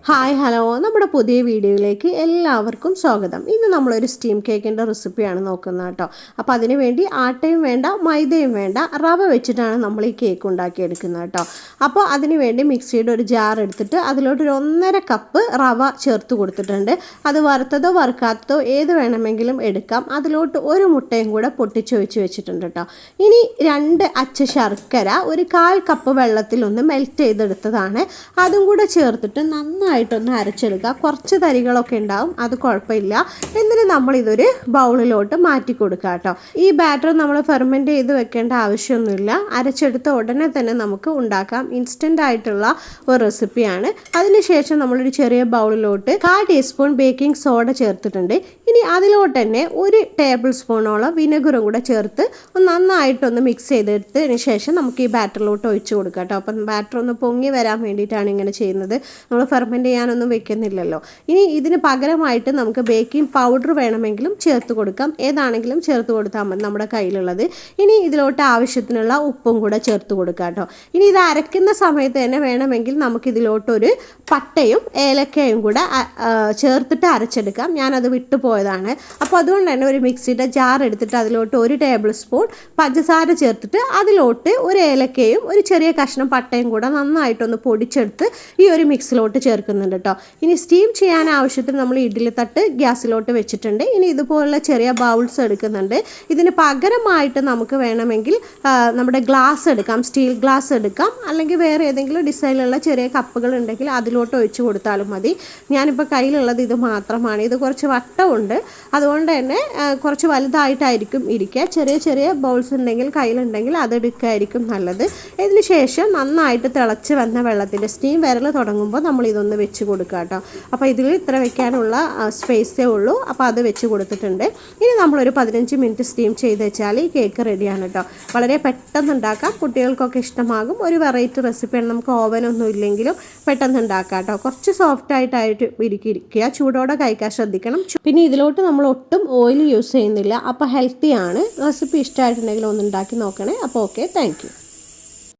Hi hello നമ്മുടെ പുതിയ വീഡിയോയിലേക്ക് എല്ലാവർക്കും സ്വാഗതം. ഇന്ന് നമ്മളൊരു സ്റ്റീം കേക്കിൻ്റെ റെസിപ്പിയാണ് നോക്കുന്നത് കേട്ടോ. അപ്പോൾ അതിന് വേണ്ടി ആട്ടയും വേണ്ട മൈദയും വേണ്ട, റവ വെച്ചിട്ടാണ് നമ്മൾ ഈ കേക്ക് ഉണ്ടാക്കിയെടുക്കുന്നത് കേട്ടോ. അപ്പോൾ അതിന് വേണ്ടി മിക്സിയുടെ ഒരു ജാർ എടുത്തിട്ട് അതിലോട്ട് ഒരു 1.5 കപ്പ് റവ ചേർത്ത് കൊടുത്തിട്ടുണ്ട്. അത് വറുത്തതോ വറുക്കാത്തതോ ഏത് വേണമെങ്കിലും എടുക്കാം. അതിലോട്ട് ഒരു മുട്ടയും കൂടെ പൊട്ടിച്ചൊഴിച്ച് വെച്ചിട്ടുണ്ട് കേട്ടോ. ഇനി 2 അച്ച് ശർക്കര ഒരു 1/4 കപ്പ് വെള്ളത്തിലൊന്ന് മെൽറ്റ് ചെയ്തെടുത്തതാണ്. അതും കൂടെ ചേർത്തിട്ട് നന്നായിട്ടൊന്ന് അരച്ചെടുക്കുക. കുറച്ച് തരികളൊക്കെ ഉണ്ടാവും, അത് കുഴപ്പമില്ല. എന്നിട്ട് നമ്മളിതൊരു ബൗളിലോട്ട് മാറ്റി കൊടുക്കുക കേട്ടോ. ഈ ബാറ്റർ നമ്മൾ ഫെർമെൻറ്റ് ചെയ്ത് വെക്കേണ്ട ആവശ്യമൊന്നുമില്ല. അരച്ചെടുത്ത ഉടനെ തന്നെ നമുക്ക് ഉണ്ടാക്കാം. ഇൻസ്റ്റൻ്റ് ആയിട്ടുള്ള ഒരു റെസിപ്പിയാണ്. അതിനുശേഷം നമ്മളൊരു ചെറിയ ബൗളിലോട്ട് 1/4 ടീസ്പൂൺ ബേക്കിംഗ് സോഡ ചേർത്തിട്ടുണ്ട്. ഇനി അതിലോട്ട് തന്നെ 1 ടേബിൾ സ്പൂണോളം വിനെഗറും കൂടെ ചേർത്ത് നന്നായിട്ടൊന്ന് മിക്സ് ചെയ്തെടുത്തതിന് ശേഷം നമുക്ക് ഈ ബാറ്ററിലോട്ട് ഒഴിച്ച് കൊടുക്കാം കേട്ടോ. അപ്പം ബാറ്റർ ഒന്ന് പൊങ്ങി വരാൻ വേണ്ടിയിട്ടാണ് ഇങ്ങനെ ചെയ്യുന്നത്. നമ്മൾ ഫെർമെൻറ്റ് ചെയ്യാനൊന്നും വെക്കുന്നില്ലല്ലോ. ഇനി ഇതിന് പകരമായിട്ട് നമുക്ക് ബേക്കിംഗ് പൗഡർ വേണമെങ്കിലും ചേർത്ത് കൊടുക്കാം. ഏതാണെങ്കിലും ചേർത്ത് കൊടുത്താൽ മതി നമ്മുടെ കയ്യിലുള്ളത്. ഇനി ഇതിലോട്ട് ആവശ്യത്തിനുള്ള ഉപ്പും കൂടെ ചേർത്ത് കൊടുക്കാം കേട്ടോ. ഇനി ഇത് അരയ്ക്കുന്ന സമയത്ത് തന്നെ വേണമെങ്കിൽ നമുക്കിതിലോട്ടൊരു പട്ടയും ഏലക്കയും കൂടെ ചേർത്തിട്ട് അരച്ചെടുക്കാം. ഞാനത് വിട്ടുപോയതാണ്. അപ്പോൾ അതുകൊണ്ട് തന്നെ ഒരു മിക്സിയുടെ ജാർ എടുത്തിട്ട് അതിലോട്ട് 1 ടേബിൾ സ്പൂൺ പഞ്ചസാര ചേർത്തിട്ട് അതിലോട്ട് ഒരു ഏലക്കയും ഒരു ചെറിയ കഷ്ണം പട്ടയും കൂടെ നന്നായിട്ടൊന്ന് പൊടിച്ചെടുത്ത് ഈ ഒരു മിക്സിലോട്ട് ചേർക്കുന്നുണ്ട് കേട്ടോ. ഇനി സ്റ്റീം ചെയ്യാൻ ആവശ്യത്തിന് നമ്മൾ ഇഡ്ഡലി തട്ട് ഗ്യാസിലോട്ട് വെച്ചിട്ടുണ്ട്. ഇനി ഇതുപോലുള്ള ചെറിയ ബൗൾസ് എടുക്കുന്നുണ്ട്. ഇതിന് പകരമായിട്ട് നമുക്ക് വേണമെങ്കിൽ നമ്മുടെ ഗ്ലാസ് എടുക്കാം, സ്റ്റീൽ ഗ്ലാസ് എടുക്കാം. അല്ലെങ്കിൽ വേറെ ഏതെങ്കിലും ഡിസൈനിലുള്ള ചെറിയ കപ്പുകൾ ഉണ്ടെങ്കിൽ അതിലോട്ട് ഒഴിച്ച് കൊടുത്താലും മതി. ഞാനിപ്പോൾ കയ്യിലുള്ളത് ഇത് മാത്രമാണ്. ഇത് കുറച്ച് വട്ടമുണ്ട്, അതുകൊണ്ട് തന്നെ കുറച്ച് വലുതായിട്ടായിരിക്കും ഇരിക്കുക. ചെറിയ ചെറിയ ബൗൾസ് ഉണ്ടെങ്കിൽ കയ്യിലുണ്ടെങ്കിൽ അതെടുക്കുകയായിരിക്കും നല്ലത്. ഇതിന് ശേഷം നന്നായിട്ട് തിളച്ച് വന്ന വെള്ളത്തിൻ്റെ സ്റ്റീം വരൽ തുടങ്ങുമ്പോൾ നമ്മൾ ഇതൊന്ന് വെച്ച് കൊടുക്കുക കേട്ടോ. അപ്പോൾ ഇതിൽ ഇത്ര വെക്കാനുള്ള സ്പേസേ ഉള്ളൂ. അപ്പോൾ അത് വെച്ച് കൊടുത്തിട്ടുണ്ട്. ഇനി നമ്മളൊരു 15 മിനിറ്റ് സ്റ്റീം ചെയ്ത് വെച്ചാൽ ഈ കേക്ക് റെഡിയാണ് കേട്ടോ. വളരെ പെട്ടെന്ന് ഉണ്ടാക്കാം, കുട്ടികൾക്കൊക്കെ ഇഷ്ടമാകും. ഒരു വെറൈറ്റി റെസിപ്പിയാണ്. നമുക്ക് ഓവനൊന്നും ഇല്ലെങ്കിലും പെട്ടെന്ന് ഉണ്ടാക്കാം കേട്ടോ. കുറച്ച് സോഫ്റ്റ് ആയിട്ട് ഇരിക്കുക, ചൂടോടെ കഴിക്കാൻ ശ്രദ്ധിക്കണം. പിന്നെ ഇതിലോട്ട് നമ്മൾ ഒട്ടും ഓയിൽ യൂസ് ചെയ്യുന്നില്ല. അപ്പോൾ ഹെൽത്തിയാണ്. റെസിപ്പി ഇഷ്ടമായിട്ടുണ്ടെങ്കിൽ ഒന്ന് ഉണ്ടാക്കി നോക്കണേ. അപ്പോൾ ഓക്കെ, താങ്ക് യു.